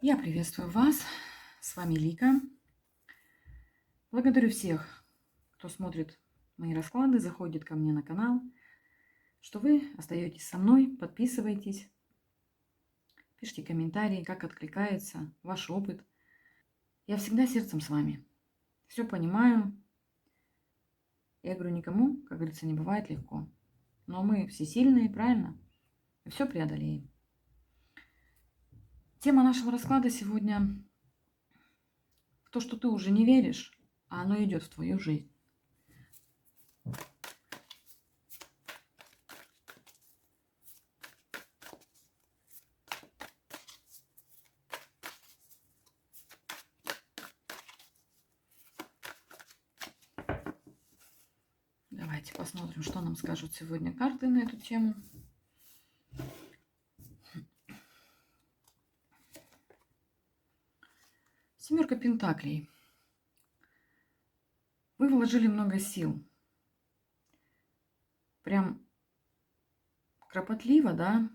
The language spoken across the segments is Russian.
Я приветствую вас. С вами Лика. Благодарю всех, кто смотрит мои расклады, заходит ко мне на канал, что вы остаетесь со мной, подписывайтесь, пишите комментарии, как откликается ваш опыт. Я всегда сердцем с вами. Все понимаю. Я говорю, никому, как говорится, не бывает легко. Но мы все сильные, правильно? И все преодолеем. Тема нашего расклада сегодня в то, что ты уже не веришь, а оно идет в твою жизнь. Давайте посмотрим, что нам скажут сегодня карты на эту тему. Семерка пентаклей. Вы вложили много сил. Прям кропотливо, да?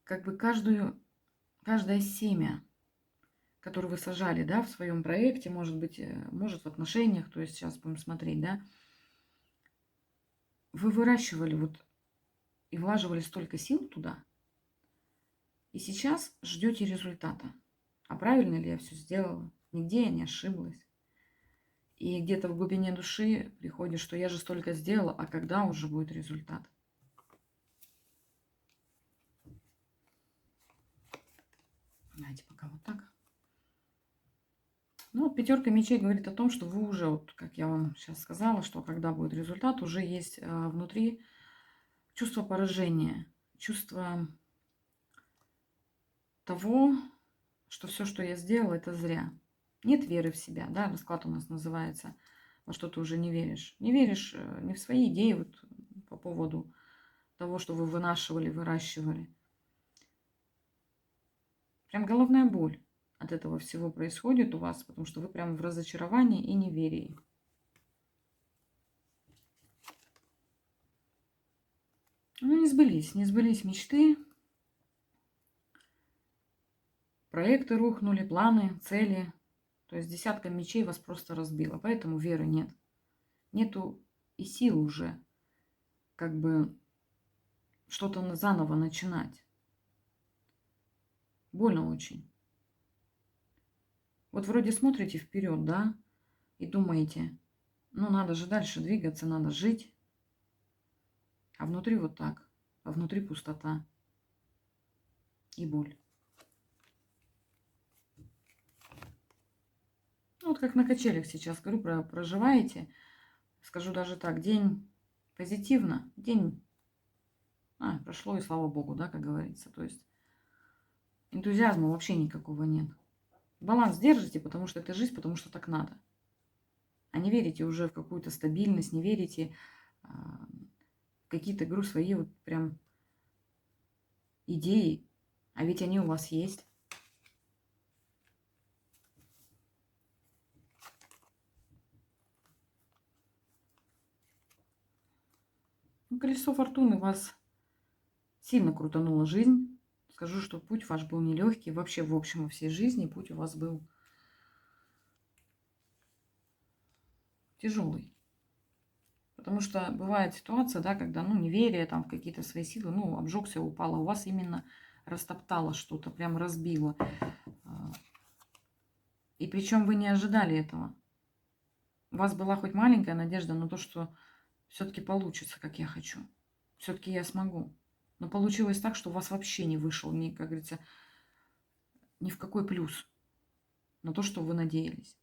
Как бы каждое семя, которое вы сажали, да, в своем проекте, может быть, может в отношениях, то есть сейчас будем смотреть, да, вы выращивали вот и влаживали столько сил туда, и сейчас ждете результата. А правильно ли я все сделала? Нигде я не ошиблась. И где-то в глубине души приходит, что я же столько сделала, а когда уже будет результат? Давайте пока вот так. Ну, вот пятерка мечей говорит о том, что вы уже, вот как я вам сейчас сказала, что когда будет результат, уже есть внутри чувство поражения, чувство того, что все, что я сделала, это зря. Нет веры в себя, да, расклад у нас называется, во что ты уже не веришь. Не веришь не в свои идеи вот, по поводу того, что вы вынашивали, выращивали. Прям головная боль от этого всего происходит у вас, потому что вы прям в разочаровании и неверии. Ну, не сбылись мечты, проекты рухнули, планы, цели. То есть десятка мечей вас просто разбила, поэтому веры нет. Нету и сил уже как бы что-то заново начинать. Больно очень. Вот вроде смотрите вперед, да, и думаете, ну надо же дальше двигаться, надо жить. А внутри вот так, а внутри пустота и боль. Ну, вот как на качелях сейчас говорю, проживаете. Скажу даже так, день позитивно, день прошло, и слава богу, да, как говорится. То есть энтузиазма вообще никакого нет. Баланс держите, потому что это жизнь, потому что так надо. А не верите уже в какую-то стабильность, не верите в какие-то, говорю, свои вот прям идеи. А ведь они у вас есть. Ну, колесо фортуны вас сильно крутанула жизнь. Скажу, что путь ваш был нелегкий. Вообще, в общем, во всей жизни путь у вас был тяжелый. Потому что бывает ситуация, да, когда, ну, неверие там в какие-то свои силы, ну, обжегся, упало. У вас именно растоптало что-то, прям разбило. И причем вы не ожидали этого. У вас была хоть маленькая надежда на то, что все-таки получится, как я хочу. Все-таки я смогу. Но получилось так, что у вас вообще не вышел, ни, как говорится, ни в какой плюс на то, что вы надеялись.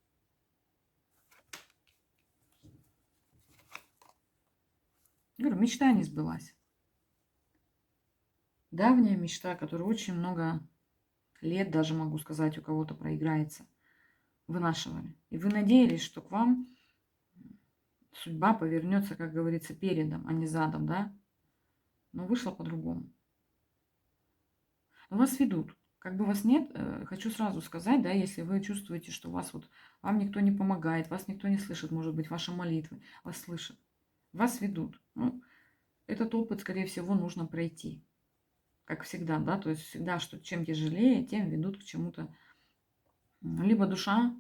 Говорю, мечта не сбылась. Давняя мечта, которая очень много лет, даже могу сказать, у кого-то проиграется, вынашивали. И вы надеялись, что к вам судьба повернется, как говорится, передом, а не задом, да? Но вышло по-другому. Но вас ведут. Как бы вас нет, хочу сразу сказать, да, если вы чувствуете, что вас вот, вам никто не помогает, вас никто не слышит, может быть, ваши молитвы, вас слышат. Вас ведут. Ну, этот опыт, скорее всего, нужно пройти. как всегда, да, то есть всегда, что чем тяжелее, тем ведут к чему-то. Либо душа,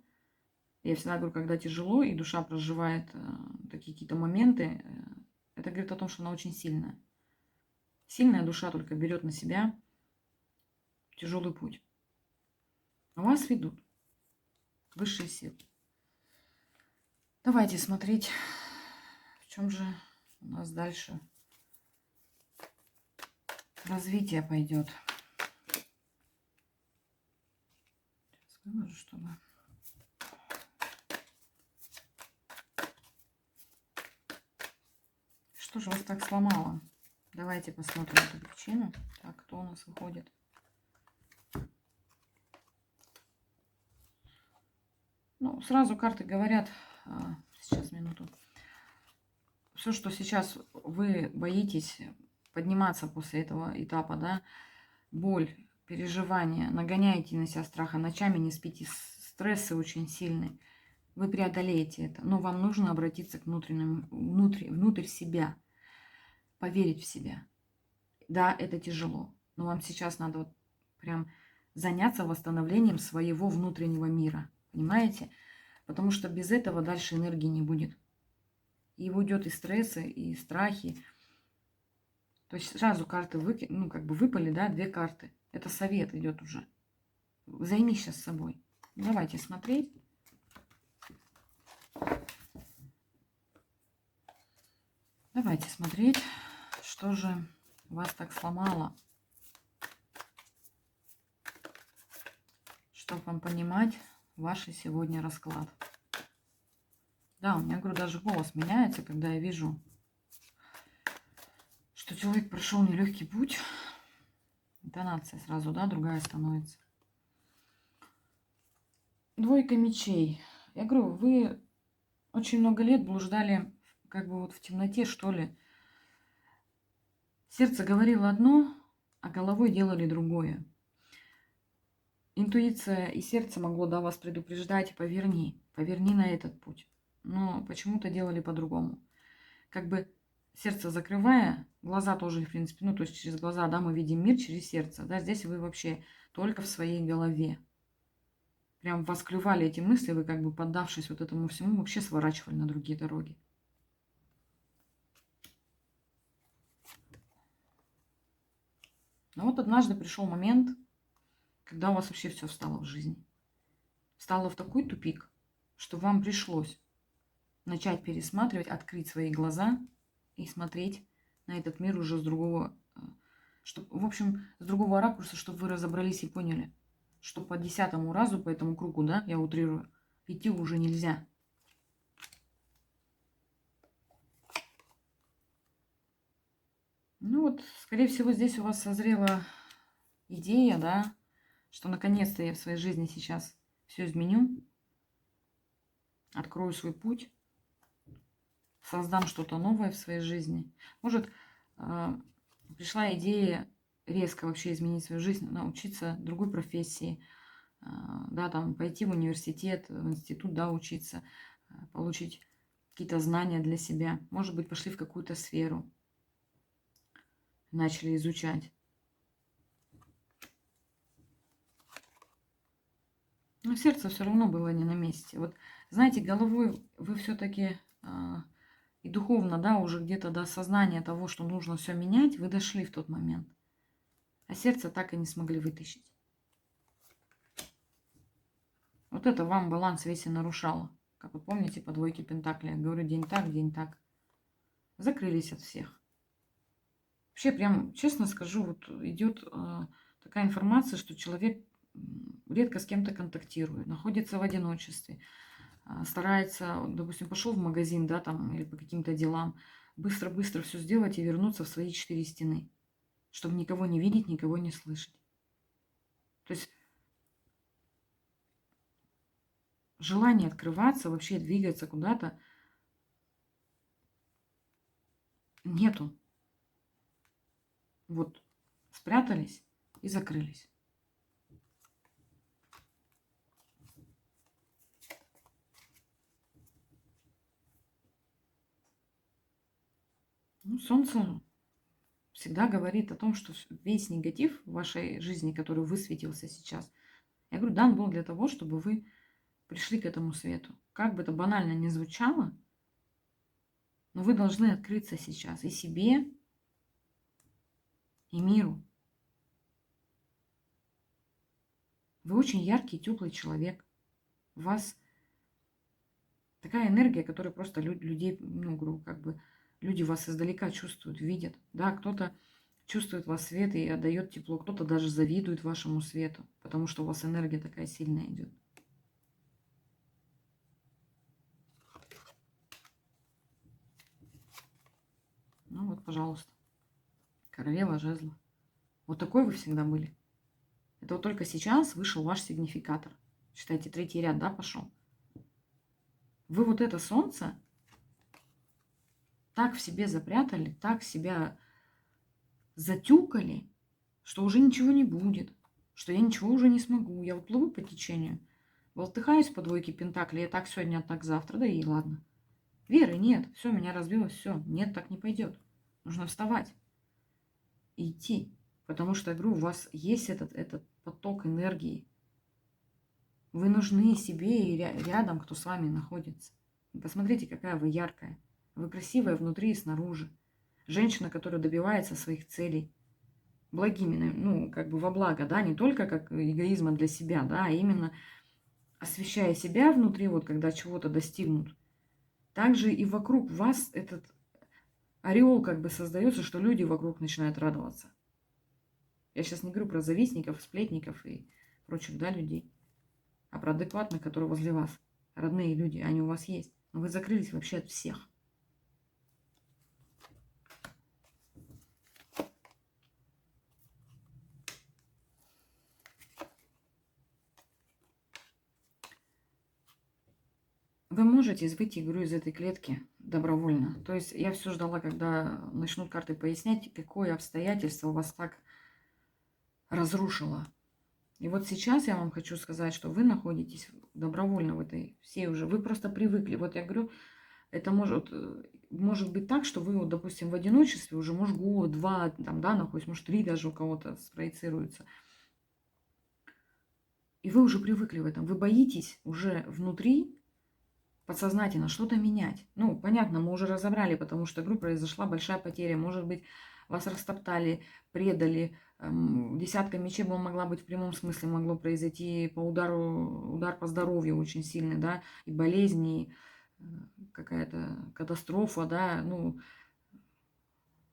я всегда говорю, когда тяжело, и душа проживает такие какие-то моменты, это говорит о том, что она очень сильная. Сильная душа только берет на себя тяжелый путь. А вас ведут высшие силы. Давайте смотреть, в чем же у нас дальше развитие пойдет. Сейчас выложу, чтобы... Что же вас так сломало? Давайте посмотрим эту причину. Так, кто у нас выходит? Ну, сразу карты говорят, сейчас минуту. Все, что сейчас вы боитесь подниматься после этого этапа, да, боль, переживания, нагоняете на себя страха, ночами не спите, стрессы очень сильные. Вы преодолеете это, но вам нужно обратиться к внутрь себя, поверить в себя. Да, это тяжело, но вам сейчас надо вот прям заняться восстановлением своего внутреннего мира, понимаете? Потому что без этого дальше энергии не будет. И уйдет и стрессы, и страхи. То есть сразу карты выпали, да, 2 карты. Это совет идет уже. Займись сейчас собой. Давайте смотреть. Давайте смотреть, что же вас так сломало. Чтобы вам понимать ваш сегодня расклад. Да, у меня, говорю, даже голос меняется, когда я вижу, что человек прошел нелегкий путь. Интонация сразу, да, другая становится. 2 мечей. Я говорю, вы очень много лет блуждали как бы вот в темноте, что ли. Сердце говорило одно, а головой делали другое. Интуиция и сердце могло, да, вас предупреждать, поверни на этот путь. Но почему-то делали по-другому. Как бы сердце закрывая, глаза тоже, в принципе, ну, то есть через глаза, да, мы видим мир через сердце, да, здесь вы вообще только в своей голове. Прям вас клювали эти мысли, вы как бы поддавшись вот этому всему, вообще сворачивали на другие дороги. Но вот однажды пришел момент, когда у вас вообще все встало в жизни. Встало в такой тупик, что вам пришлось начать пересматривать, открыть свои глаза и смотреть на этот мир уже с другого, в общем, с другого ракурса, чтобы вы разобрались и поняли, что по 10-му разу, по этому кругу, да, я утрирую, идти уже нельзя. Ну вот, скорее всего, здесь у вас созрела идея, да, что наконец-то я в своей жизни сейчас все изменю, открою свой путь, создам что-то новое в своей жизни. Может, пришла идея резко вообще изменить свою жизнь, научиться другой профессии, да, там пойти в университет, в институт, да, учиться, получить какие-то знания для себя. Может быть, пошли в какую-то сферу, начали изучать. Но сердце все равно было не на месте. Вот, знаете, головой вы все-таки и духовно, да, уже где-то до осознания того, что нужно все менять, вы дошли в тот момент. А сердце так и не смогли вытащить. Вот это вам баланс весь и нарушало. Как вы помните, по 2 пентаклей. Я говорю, день так, день так. Закрылись от всех. Вообще, прям, честно скажу, вот идет такая информация, что человек редко с кем-то контактирует, находится в одиночестве, старается, допустим, пошел в магазин, да, там, или по каким-то делам, быстро-быстро все сделать и вернуться в свои 4 стены, чтобы никого не видеть, никого не слышать. То есть желание открываться, вообще двигаться куда-то нету. Вот спрятались и закрылись. Ну, солнце всегда говорит о том, что весь негатив в вашей жизни, который высветился сейчас, я говорю, дан был для того, чтобы вы пришли к этому свету. Как бы это банально ни звучало, но вы должны открыться сейчас и себе, и миру. Вы очень яркий, теплый человек. У вас такая энергия, которая просто людей, ну, говорю, как бы люди вас издалека чувствуют, видят. Да, кто-то чувствует вас свет и отдает тепло, кто-то даже завидует вашему свету, потому что у вас энергия такая сильная идет. Ну вот, пожалуйста, королева жезлов. Вот такой вы всегда были. Это вот только сейчас вышел ваш сигнификатор. Считайте, третий ряд, да, пошел. Вы вот это солнце так в себе запрятали, так себя затюкали, что уже ничего не будет, что я ничего уже не смогу. Я вот плыву по течению, болтыхаюсь по двойке пентаклей, я так сегодня, а так завтра, да и ладно. Веры нет, все, меня разбилось, все, нет, так не пойдет. Нужно вставать и идти, потому что, я говорю, у вас есть этот поток энергии. Вы нужны себе и рядом, кто с вами находится. И посмотрите, какая вы яркая. Вы красивая внутри и снаружи. Женщина, которая добивается своих целей. Благими, ну, как бы во благо, да, не только как эгоизма для себя, да, а именно освещая себя внутри, вот когда чего-то достигнут. Также и вокруг вас этот ореол как бы создается, что люди вокруг начинают радоваться. Я сейчас не говорю про завистников, сплетников и прочих, да, людей, а про адекватных, которые возле вас. Родные люди, они у вас есть. Но вы закрылись вообще от всех. Вы можете выйти, говорю, из этой клетки добровольно. То есть я все ждала, когда начнут карты пояснять, какое обстоятельство вас так разрушило. И вот сейчас я вам хочу сказать, что вы находитесь добровольно в этой всей уже. Вы просто привыкли. Вот я говорю, это может быть так, что вы, вот, допустим, в одиночестве уже, может, год, два, там, да, находитесь, может, 3 даже у кого-то спроецируется. И вы уже привыкли в этом. Вы боитесь уже внутри подсознательно что-то менять. Ну, понятно, мы уже разобрали, потому что, говорю, произошла большая потеря. Может быть, вас растоптали, предали. Десятка мечей могла быть в прямом смысле, могло произойти по удар по здоровью очень сильный, да, и болезни, какая-то катастрофа, да, ну,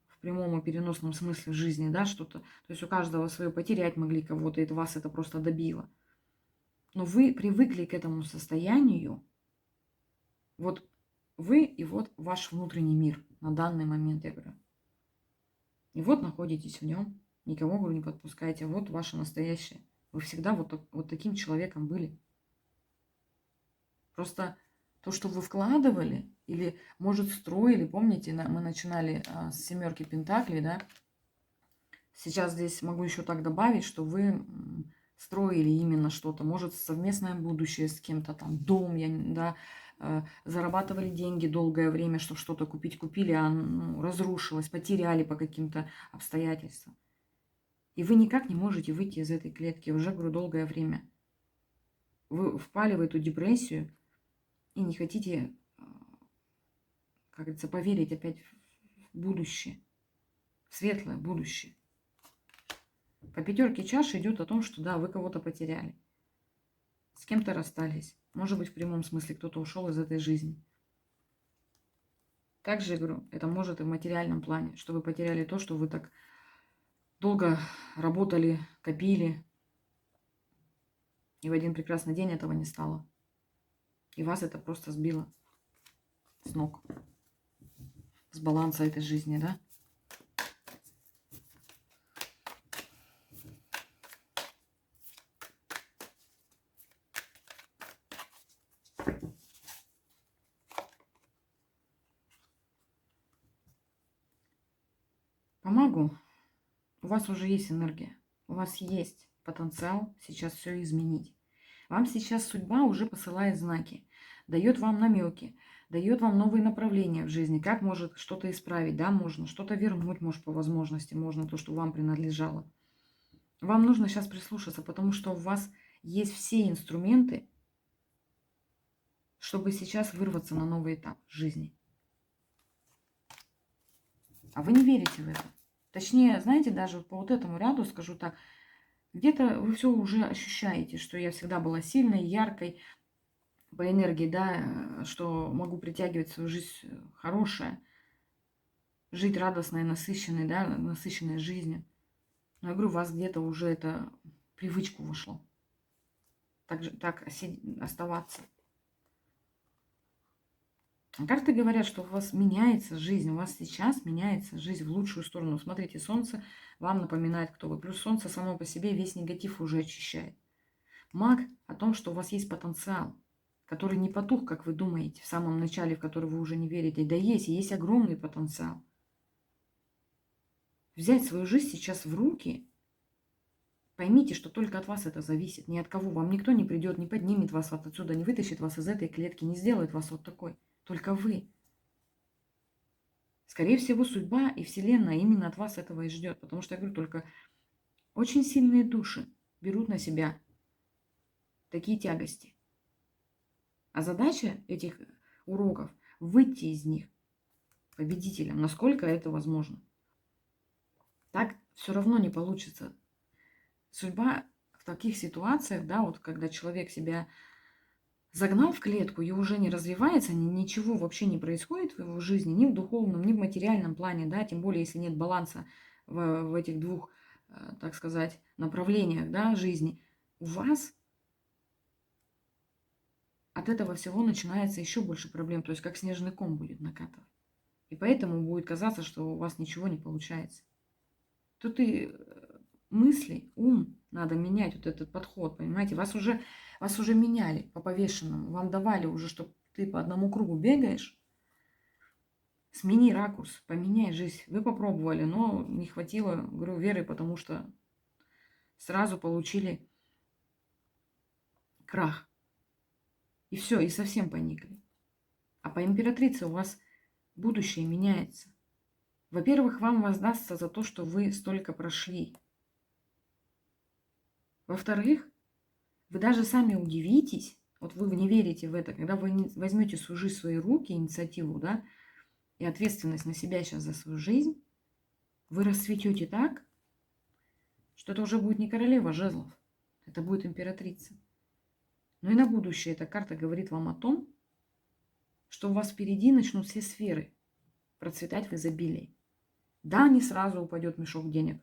в прямом и переносном смысле в жизни, да, что-то. То есть у каждого свое потерять могли кого-то, и вас это просто добило. Но вы привыкли к этому состоянию. Вот вы и вот ваш внутренний мир на данный момент, я говорю. И вот находитесь в нем, никого, говорю, не подпускайте. Вот ваше настоящее. Вы всегда вот таким человеком были. Просто то, что вы вкладывали или, может, строили, помните, мы начинали с 7 пентаклей, да? Сейчас здесь могу еще так добавить, что вы строили именно что-то, может, совместное будущее с кем-то, там, дом, да, зарабатывали деньги долгое время, чтобы что-то купить, купили, а разрушилось, потеряли по каким-то обстоятельствам. И вы никак не можете выйти из этой клетки уже, говорю, долгое время. Вы впали в эту депрессию и не хотите, как говорится, поверить опять в будущее, в светлое будущее. По 5 чаш идет о том, что да, вы кого-то потеряли, с кем-то расстались. Может быть, в прямом смысле кто-то ушел из этой жизни. Также, я говорю, это может и в материальном плане, что вы потеряли то, что вы так долго работали, копили, и в один прекрасный день этого не стало. И вас это просто сбило с ног, с баланса этой жизни, да? Помогу. У вас уже есть энергия, у вас есть потенциал сейчас все изменить. Вам сейчас судьба уже посылает знаки, дает вам намеки, дает вам новые направления в жизни, как может что-то исправить, да, можно что-то вернуть, может, по возможности, можно то, что вам принадлежало. Вам нужно сейчас прислушаться, потому что у вас есть все инструменты, чтобы сейчас вырваться на новый этап жизни. А вы не верите в это. Точнее, знаете, даже по вот этому ряду скажу так, где-то вы все уже ощущаете, что я всегда была сильной, яркой по энергии, да, что могу притягивать в свою жизнь хорошее, жить радостной, насыщенной, да, насыщенной жизнью. Но я говорю, у вас где-то уже это в привычку вошло. Так оставаться. А карты говорят, что у вас меняется жизнь, у вас сейчас меняется жизнь в лучшую сторону. Смотрите, солнце вам напоминает, кто вы. Плюс солнце само по себе весь негатив уже очищает. Маг о том, что у вас есть потенциал, который не потух, как вы думаете, в самом начале, в который вы уже не верите. Да есть огромный потенциал. Взять свою жизнь сейчас в руки, поймите, что только от вас это зависит, ни от кого. Вам никто не придет, не поднимет вас вот отсюда, не вытащит вас из этой клетки, не сделает вас вот такой. Только вы. Скорее всего, судьба и Вселенная именно от вас этого и ждет. Потому что, я говорю, только очень сильные души берут на себя такие тягости. А задача этих уроков – выйти из них победителем, насколько это возможно. Так все равно не получится. Судьба в таких ситуациях, да, вот когда человек себя загнал в клетку и уже не развивается, ничего вообще не происходит в его жизни, ни в духовном, ни в материальном плане, да, тем более, если нет баланса в этих двух, так сказать, направлениях, да, жизни, у вас от этого всего начинается еще больше проблем, то есть как снежный ком будет накатывать. И поэтому будет казаться, что у вас ничего не получается. Тут и мысли, ум надо менять, вот этот подход, понимаете? Вас уже меняли по повешенному, вам давали уже, что ты по одному кругу бегаешь. Смени ракурс, поменяй жизнь. Вы попробовали, но не хватило, говорю, веры, потому что сразу получили крах. И все, и совсем поникли. А по императрице у вас будущее меняется. Во-первых, вам воздастся за то, что вы столько прошли. Во-вторых, вы даже сами удивитесь, вот вы не верите в это, когда вы возьмете свою жизнь в свои руки, инициативу, да, и ответственность на себя сейчас за свою жизнь, вы расцветете так, что это уже будет не королева жезлов, это будет императрица. Но и на будущее эта карта говорит вам о том, что у вас впереди начнут все сферы процветать в изобилии. Да, не сразу упадет мешок денег.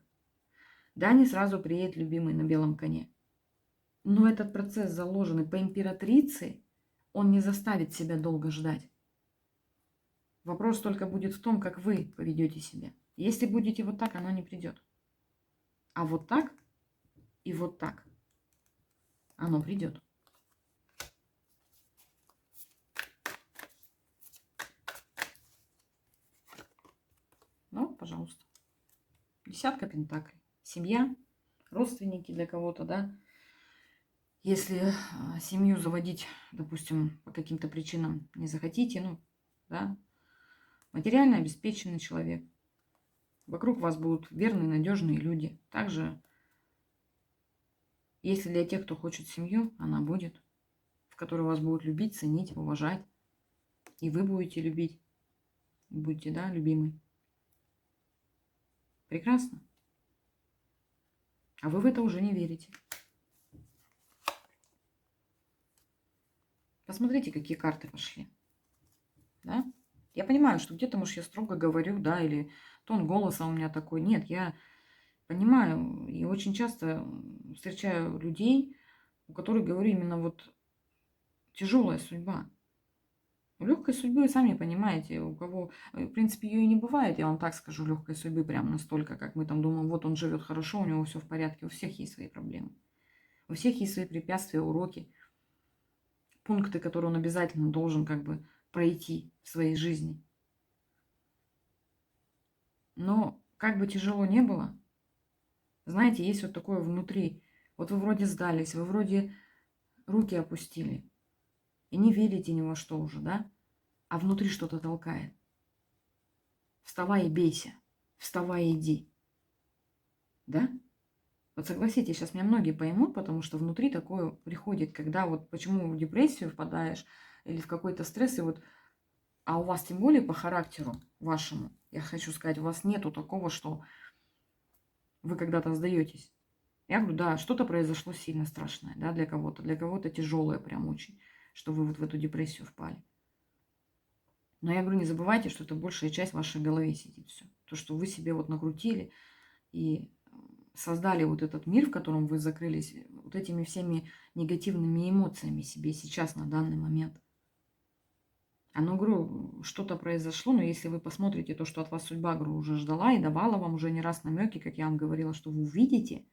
Да, не сразу приедет любимый на белом коне. Но этот процесс, заложенный по императрице, он не заставит себя долго ждать. Вопрос только будет в том, как вы поведете себя. Если будете вот так, оно не придет. А вот так и вот так оно придет. Ну, пожалуйста. Десятка пентаклей. Семья, родственники для кого-то, да. Если семью заводить, допустим, по каким-то причинам не захотите, ну, да, материально обеспеченный человек. Вокруг вас будут верные, надежные люди. Также, если для тех, кто хочет семью, она будет, в которой вас будут любить, ценить, уважать. И вы будете любить. Будете, да, любимый. Прекрасно. А вы в это уже не верите. Посмотрите, какие карты пошли. Да? Я понимаю, что где-то, может, я строго говорю, да, или тон голоса у меня такой. Нет, я понимаю и очень часто встречаю людей, у которых, говорю, именно вот тяжелая судьба. У легкой судьбы, сами понимаете, у кого, в принципе, ее и не бывает, я вам так скажу, легкой судьбы прям настолько, как мы там думаем, вот он живет хорошо, у него все в порядке, у всех есть свои проблемы. У всех есть свои препятствия, уроки, пункты, которые он обязательно должен как бы пройти в своей жизни. Но как бы тяжело не было, знаете, есть вот такое внутри. Вот вы вроде сдались, вы вроде руки опустили и не верите ни во что уже, да? а внутри что-то толкает. Вставай и бейся, вставай и иди. Да? Вот согласитесь, сейчас меня многие поймут, потому что внутри такое приходит, когда вот почему в депрессию впадаешь или в какой-то стресс, и вот, а у вас тем более по характеру вашему, я хочу сказать, у вас нету такого, что вы когда-то сдаетесь. Я говорю, да, что-то произошло сильно страшное, да, для кого-то тяжелое прям очень, что вы вот в эту депрессию впали. Но я говорю, не забывайте, что это большая часть в вашей голове сидит все. То, что вы себе вот накрутили и создали вот этот мир, в котором вы закрылись, вот этими всеми негативными эмоциями себе сейчас на данный момент. Оно, говорю, что-то произошло, но если вы посмотрите то, что от вас судьба, говорю, уже ждала и давала вам уже не раз намеки, как я вам говорила, что вы увидите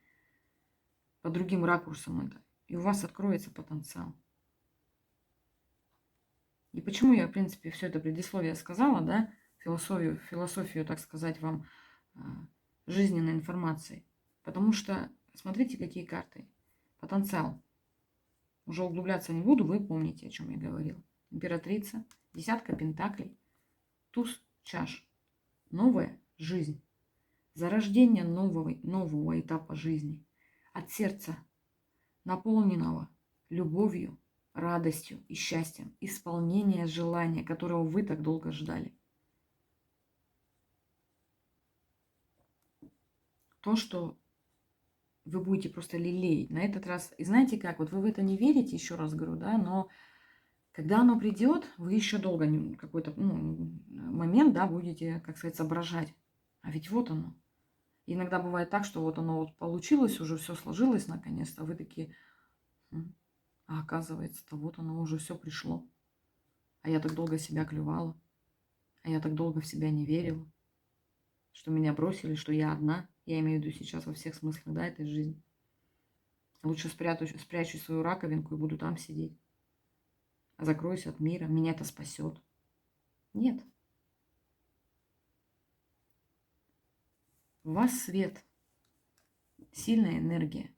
по другим ракурсам это, и у вас откроется потенциал. И почему я, в принципе, все это предисловие сказала, да, философию, так сказать, вам жизненной информации. Потому что, смотрите, какие карты. Потенциал. Уже углубляться не буду, вы помните, о чем я говорила. Императрица, десятка пентаклей, туз чаш. Новая жизнь. Зарождение нового этапа жизни. От сердца, наполненного любовью, радостью и счастьем. Исполнение желания, которого вы так долго ждали. То, что вы будете просто лелеять. На этот раз, и знаете как, вот вы в это не верите, еще раз говорю, да, но когда оно придет, вы еще долго какой-то момент, да, будете, как сказать, соображать. А ведь вот оно. Иногда бывает так, что вот оно вот получилось, уже все сложилось наконец-то, а вы такие, а оказывается-то вот оно уже все пришло. А я так долго себя клевала, а я так долго в себя не верила, что меня бросили, что я одна. Я имею в виду сейчас во всех смыслах, да, этой жизни. Лучше спрячу свою раковинку и буду там сидеть. Закроюсь от мира, меня это спасет. Нет. У вас свет, сильная энергия,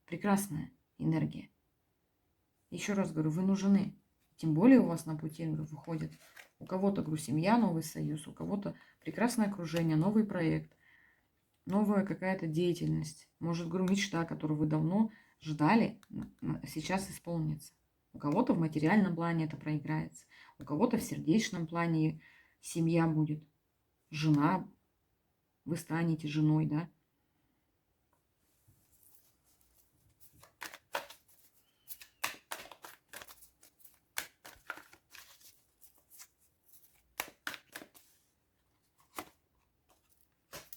прекрасная энергия. Еще раз говорю, вы нужны. Тем более у вас на пути, говорю, выходит у кого-то, говорю, семья, новый союз, у кого-то прекрасное окружение, новый проект, новая какая-то деятельность. Может, говорю, мечта, которую вы давно ждали, сейчас исполнится. У кого-то в материальном плане это проиграется, у кого-то в сердечном плане семья будет, жена, вы станете женой, да.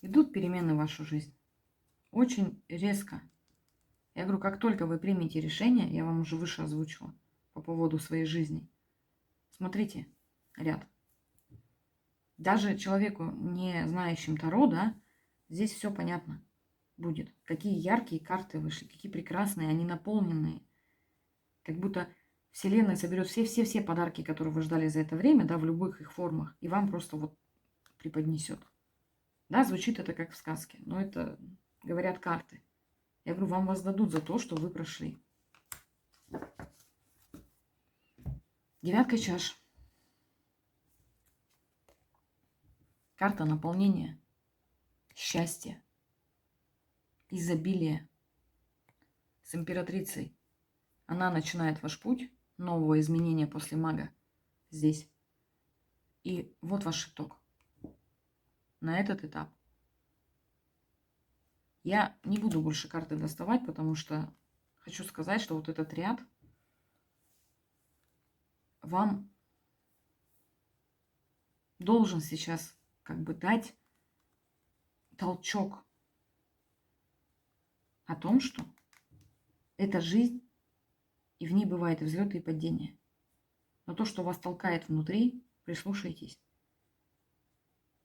Идут перемены в вашу жизнь. Очень резко. Я говорю, как только вы примете решение, я вам уже выше озвучила по поводу своей жизни. Смотрите, ряд. Даже человеку, не знающим Таро, да, здесь все понятно будет. Какие яркие карты вышли, какие прекрасные, они наполненные. Как будто Вселенная соберет все подарки, которые вы ждали за это время, да, в любых их формах, и вам просто вот преподнесет. Да, звучит это как в сказке, но это говорят карты. Я говорю, вам воздадут за то, что вы прошли. Девятка чаш. Карта наполнения, счастья, изобилия. С императрицей. Она начинает ваш путь нового изменения после мага здесь. И вот ваш итог на этот этап. Я не буду больше карты доставать, потому что хочу сказать, что вот этот ряд вам должен сейчас как бы дать толчок о том, что это жизнь, и в ней бывают и взлеты, и падения. Но то, что вас толкает внутри, прислушайтесь.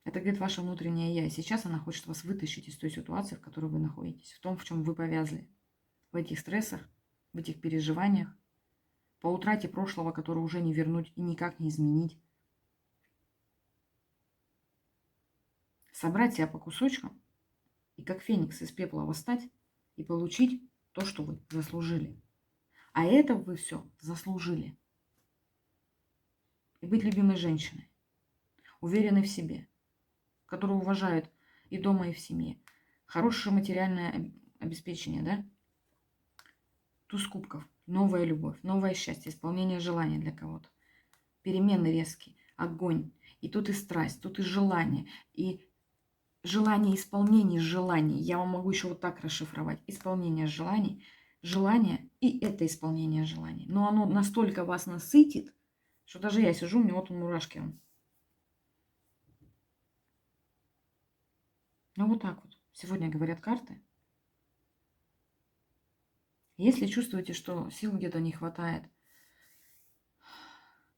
Это говорит ваше внутреннее я. И сейчас она хочет вас вытащить из той ситуации, в которой вы находитесь. В том, в чем вы повязли. В этих стрессах, в этих переживаниях. По утрате прошлого, которое уже не вернуть и никак не изменить. Собрать себя по кусочкам и как феникс из пепла восстать и получить то, что вы заслужили. А это вы все заслужили. и быть любимой женщиной, уверенной в себе, которую уважают и дома, и в семье. Хорошее материальное обеспечение, да? Туз кубков. Новая любовь, новое счастье, исполнение желаний для кого-то. Перемены резкие, огонь. И тут и страсть, тут и желание. И желание исполнения желаний. Я вам могу еще вот так расшифровать. Исполнение желаний, желание и это исполнение желаний. Но оно настолько вас насытит, что даже я сижу, у меня вот мурашки. Ну вот так вот. Сегодня говорят карты. Если чувствуете, что сил где-то не хватает,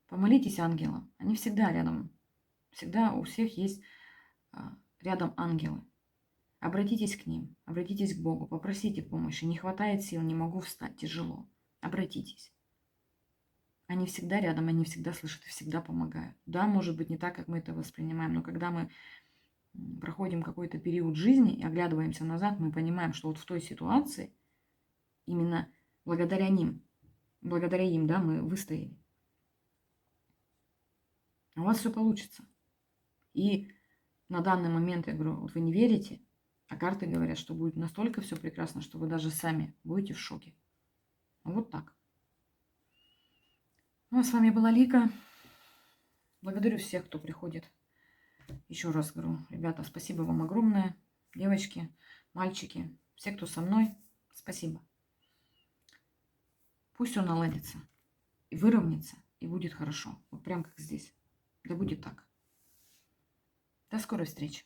помолитесь ангелам. Они всегда рядом. Всегда у всех есть рядом ангелы. Обратитесь к ним, обратитесь к Богу, попросите помощи. Не хватает сил, не могу встать, тяжело. Обратитесь. Они всегда рядом, они всегда слышат и всегда помогают. Да, может быть, не так, как мы это воспринимаем, но когда мы проходим какой-то период жизни и оглядываемся назад, мы понимаем, что вот в той ситуации именно благодаря им, да, мы выстояли. У вас все получится. И на данный момент, я говорю, вот вы не верите, а карты говорят, что будет настолько все прекрасно, что вы даже сами будете в шоке. Вот так. Ну, а с вами была Лика. Благодарю всех, кто приходит. Еще раз говорю, ребята, спасибо вам огромное. Девочки, мальчики, все, кто со мной, спасибо. Пусть все наладится и выровняется, и будет хорошо. Вот прям как здесь. Да будет так. До скорой встречи.